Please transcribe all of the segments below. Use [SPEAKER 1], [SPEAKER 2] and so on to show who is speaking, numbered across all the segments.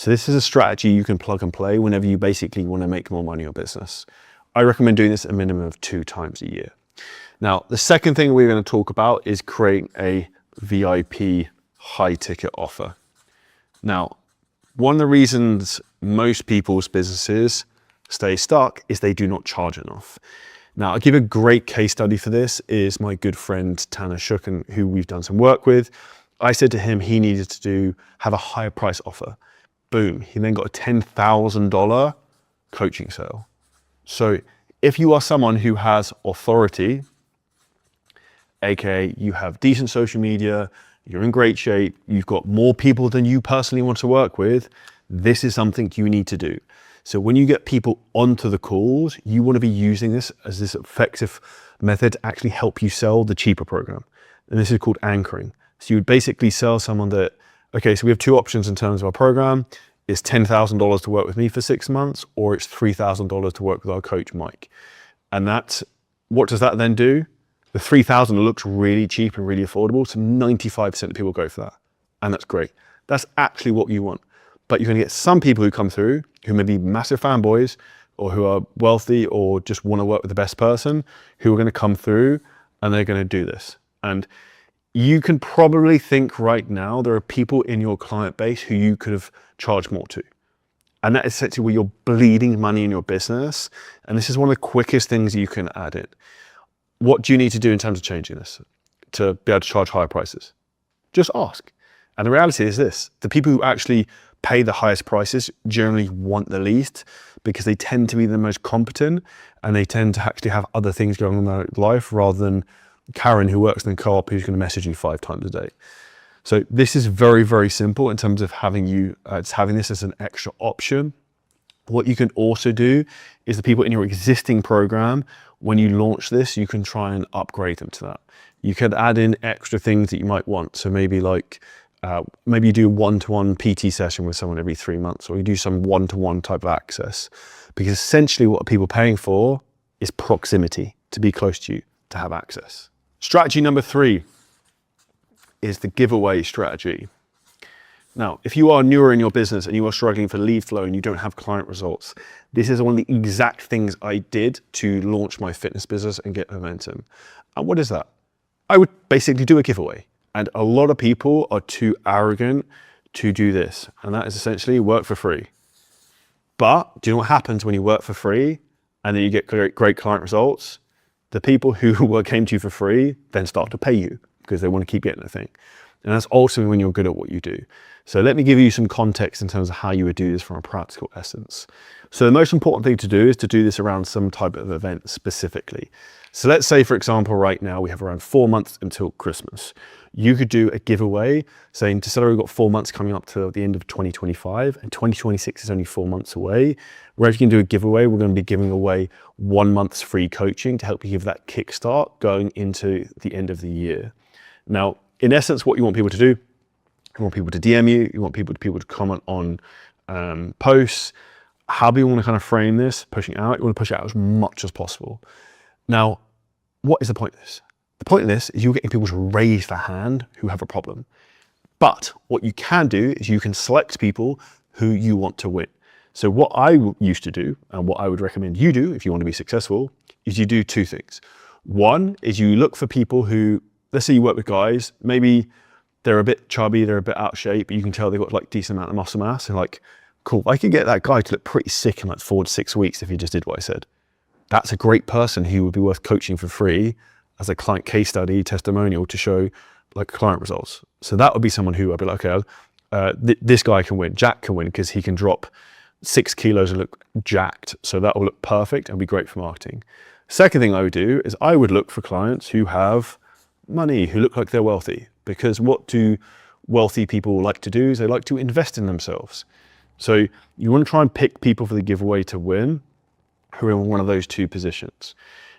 [SPEAKER 1] So this is a strategy you can plug and play whenever you basically want to make more money in your business. I recommend doing this a minimum of 2 times a year. Now, the second thing we're going to talk about is creating a VIP high ticket offer. Now, one of the reasons most people's businesses stay stuck is they do not charge enough. Now, I'll give a great case study for this is my good friend Tanner Shuken, who we've done some work with. I said to him he needed to have a higher price offer. Boom, he then got a $10,000 coaching sale. So if you are someone who has authority, aka you have decent social media, you're in great shape, you've got more people than you personally want to work with, this is something you need to do. So when you get people onto the calls, you want to be using this as this effective method to actually help you sell the cheaper program. And this is called anchoring. So you would basically sell someone that, okay, so we have 2 options in terms of our program. It's $10,000 to work with me for 6 months, or it's $3,000 to work with our coach, Mike. And that's, what does that then do? The $3,000 looks really cheap and really affordable. So 95% of people go for that. And that's great. That's actually what you want. But you're going to get some people who come through who may be massive fanboys or who are wealthy or just want to work with the best person, who are going to come through and they're going to do this. And you can probably think right now there are people in your client base who you could have charged more to. And that is essentially where you're bleeding money in your business. And this is one of the quickest things you can add in. What do you need to do in terms of changing this to be able to charge higher prices? Just ask. And the reality is this, the people who actually pay the highest prices generally want the least because they tend to be the most competent and they tend to actually have other things going on in their life rather than Karen who works in the co-op who's going to message you 5 times a day. So this is very, very simple in terms of having this as an extra option. What you can also do is the people in your existing program, when you launch this, you can try and upgrade them to that. You can add in extra things that you might want. So maybe like, maybe you do a one-to-one PT session with someone every 3 months, or you do some one-to-one type of access. Because essentially what people are paying for is proximity, to be close to you, to have access. Strategy number 3 is the giveaway strategy. Now, if you are newer in your business and you are struggling for lead flow and you don't have client results, this is one of the exact things I did to launch my fitness business and get momentum. And what is that? I would basically do a giveaway. And a lot of people are too arrogant to do this. And that is essentially work for free. But do you know what happens when you work for free and then you get great client results? The people who came to you for free then start to pay you because they want to keep getting the thing. And that's also when you're good at what you do. So let me give you some context in terms of how you would do this from a practical essence. So the most important thing to do is to do this around some type of event specifically. So let's say, for example, right now we have around 4 months until Christmas. You could do a giveaway saying to Celery, we've got 4 months coming up to the end of 2025 and 2026 is only 4 months away. Whereas you can do a giveaway, we're going to be giving away 1 month's free coaching to help you give that kickstart going into the end of the year. Now, in essence, what you want people to do, you want people to DM you want people to comment on posts. How do you want to kind of frame this, pushing out? You want to push it out as much as possible. Now, what is the point of this? The point of this is you're getting people to raise their hand who have a problem. But what you can do is you can select people who you want to win. So what I used to do, and what I would recommend you do if you want to be successful, is you do 2 things. One is you look for people who, let's say you work with guys, maybe they're a bit chubby, they're a bit out of shape, but you can tell they've got like decent amount of muscle mass and like, cool, I could get that guy to look pretty sick in like 4 to 6 weeks if he just did what I said. That's a great person who would be worth coaching for free as a client case study, testimonial to show like client results. So that would be someone who I'd be like, okay, this guy can win, Jack can win because he can drop 6 kilos and look jacked. So that will look perfect and be great for marketing. Second thing I would do is I would look for clients who have money, who look like they're wealthy, because what do wealthy people like to do is they like to invest in themselves. So you want to try and pick people for the giveaway to win who are in one of those 2 positions.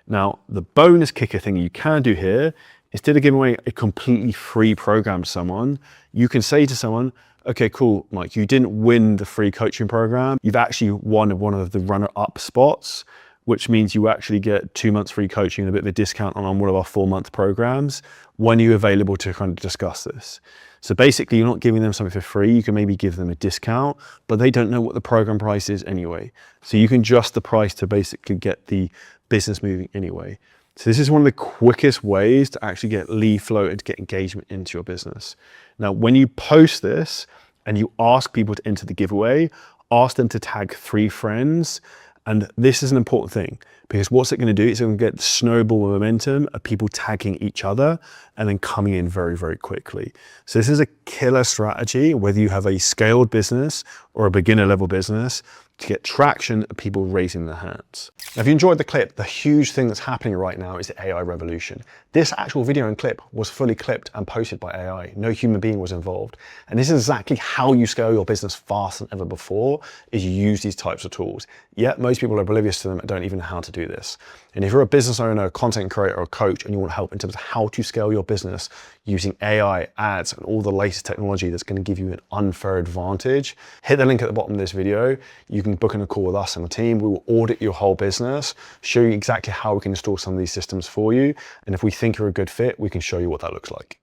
[SPEAKER 1] Now, the bonus kicker thing you can do here, instead of giving away a completely free program to someone, you can say to someone, okay, cool, Mike, you didn't win the free coaching program. You've actually won one of the runner-up spots, which means you actually get 2 months free coaching and a bit of a discount on one of our 4-month programs when you're available to kind of discuss this. So basically you're not giving them something for free. You can maybe give them a discount, but they don't know what the program price is anyway. So you can adjust the price to basically get the business moving anyway. So this is one of the quickest ways to actually get lead flow and to get engagement into your business. Now, when you post this and you ask people to enter the giveaway, ask them to tag 3 friends. And this is an important thing, because what's it going to do? It's going to get the snowball momentum of people tagging each other and then coming in very, very quickly. So this is a killer strategy, whether you have a scaled business or a beginner level business, to get traction of people raising their hands. Now, if you enjoyed the clip, the huge thing that's happening right now is the AI revolution. This actual video and clip was fully clipped and posted by AI. No human being was involved. And this is exactly how you scale your business faster than ever before, is you use these types of tools. Yet most people are oblivious to them and don't even know how to do this. And if you're a business owner, a content creator, or a coach, and you want help in terms of how to scale your business using AI, ads, and all the latest technology that's going to give you an unfair advantage, hit the link at the bottom of this video. You can book in a call with us and the team. We will audit your whole business, show you exactly how we can install some of these systems for you. And if we think you're a good fit, we can show you what that looks like.